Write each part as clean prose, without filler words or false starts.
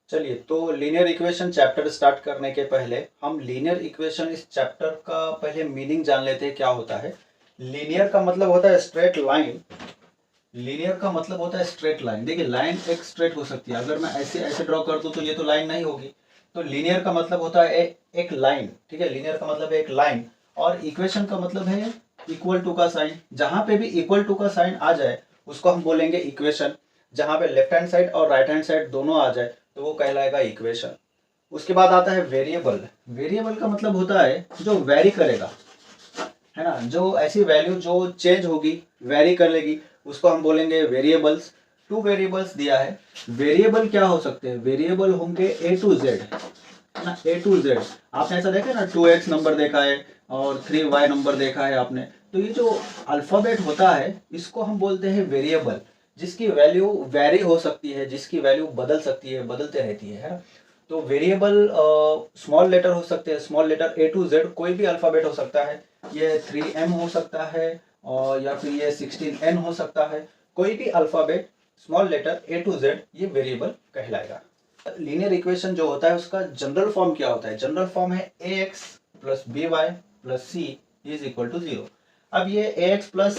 चलिए, तो linear equation chapter start करने के पहले हम लीनियर इक्वेशन इस चैप्टर का पहले मीनिंग जान लेते हैं क्या होता है। लीनियर का मतलब होता है स्ट्रेट लाइन। लीनियर का मतलब होता है स्ट्रेट लाइन। देखिए, लाइन एक स्ट्रेट हो सकती है। अगर मैं ऐसे ऐसे ड्रॉ कर दूं तो ये तो लाइन नहीं होगी। तो लीनियर का मतलब होता है एक लाइन। ठीक है, लीनियर का मतलब है एक लाइन। और इक्वेशन का मतलब है इक्वल टू का साइन। जहां पे भी इक्वल टू का साइन आ जाए उसको हम बोलेंगे इक्वेशन। जहां पे लेफ्ट हैंड साइड और राइट हैंड साइड दोनों आ जाए तो वो कहलाएगा इक्वेशन। उसके बाद आता है वेरिएबल। वेरिएबल का मतलब होता है जो वेरी करेगा, है ना, जो ऐसी वैल्यू जो चेंज होगी, वेरी कर लेगी, उसको हम बोलेंगे वेरिएबल्स। टू वेरिएबल्स दिया है। वेरिएबल क्या हो सकते हैं? वेरिएबल होंगे ए टू जेड, है ना, ए टू जेड। आपने ऐसा देखा ना, 2x नंबर देखा है और 3y नंबर देखा है आपने। तो ये जो अल्फाबेट होता है इसको हम बोलते हैं वेरिएबल, जिसकी वैल्यू वेरी हो सकती है, जिसकी वैल्यू बदल सकती है, बदलते रहती है ना। तो वेरिएबल स्मॉल लेटर हो सकते हैं, small letter A to Z, कोई भी अल्फाबेट हो सकता है। ये 3m हो सकता है और या फिर ये 16n हो सकता है। कोई भी alphabet small letter A to Z ये वेरिएबल कहलाएगा। लीनियर इक्वेशन जो होता है उसका जनरल फॉर्म क्या होता है? जनरल फॉर्म है ax plus B Y plus C is equal to zero. अब ये ax plus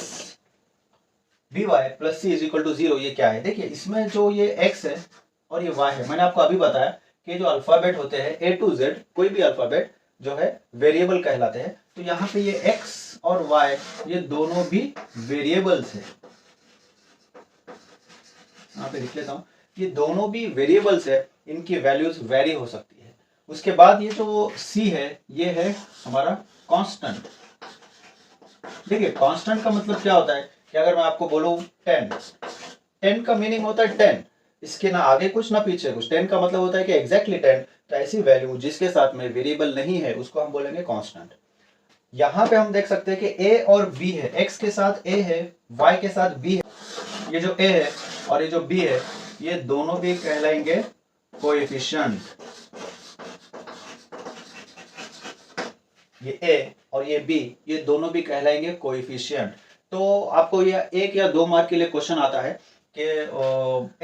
B Y plus C is equal to zero, ये क्या है? देखिए, इसमें जो ये x है और ये y है, मैंने आपको अभी बताया कि जो अल्फाबेट होते हैं ए टू जेड, कोई भी अल्फाबेट जो है वेरिएबल कहलाते हैं। तो यहाँ पे ये x और y ये दोनों भी वेरिएबल्स है। यहाँ पे लिख लेता हूँ, ये दोनों भी वेरिएबल्स है, इनकी वैल्यूज वेरी हो सकती है। उसके बाद ये जो c है ये है हमारा कांस्टेंट। देखिए, कांस्टेंट का मतलब क्या होता है कि अगर मैं आपको बोलूं 10, 10 का मीनिंग होता है 10, इसके ना आगे कुछ ना पीछे कुछ। 10 का मतलब होता है कि एग्जैक्टली 10। तो ऐसी वैल्यू जिसके साथ में वेरिएबल नहीं है उसको हम बोलेंगे कांस्टेंट। यहाँ पे हम देख सकते हैं कि a और b है, x के साथ a है, y के साथ b है। ये जो a है और ये जो b है ये दोनों भी कहलाएंगे कोएफिशिएंट। ये a और ये b ये दोनों भी कहलाएंगे कोएफिशिएंट। तो आपको ये 1 या 2 मार्क के लिए क्वेश्चन आता है कि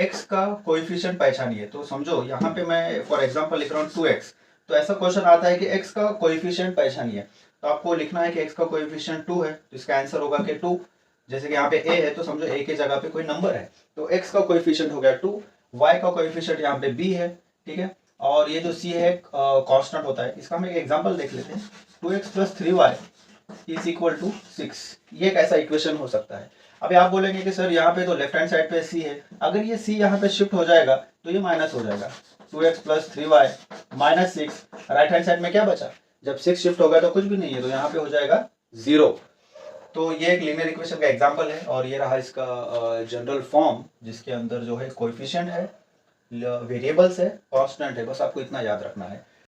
x का कोएफिशिएंट पहचानिए। तो समझो यहाँ पे मैं फॉर एग्जांपल लिख रहा हूँ 2x। तो ऐसा क्वेश्चन आता है कि x का कोएफिशिएंट पहचानिए। तो आपको लिखना है कि x का कोएफिशिएंट 2 है, तो इसका आंसर होगा कि 2। जैसे कि यहाँ पे a है तो समझो a के जगह पे कोई नंबर है, तो x का कोएफिशिएंट हो गया 2, y का कोएफिशिएंट यहाँ पे b है, ठीक है। और ये जो c है कांस्टेंट होता है। इसका हम एक एग्जांपल देख लेते हैं। 2x plus 3y is equal to 6। ये एक ऐसा इक्वेशन हो सकता है। अभी आप बोलेंगे कि सर यहाँ पे तो लेफ्ट हैंड साइड पे c है, अगर ये c यहाँ पे शिफ्ट हो जाएगा तो ये माइनस हो जाएगा। 2x plus 3y minus 6, right hand side में क्या बचा? जब 6 शिफ्ट होगा तो कुछ भी नहीं है, तो यहाँ पे हो जाएगा 0। तो ये एक लीनियर इक्वेशन का एग्जांपल है और ये रहा इसका जनरल फॉर्म, जिसके अंदर जो है कोएफिशिएंट है, वेरिएबल्स है, कांस्टेंट है। बस आपको इतना याद रखना है।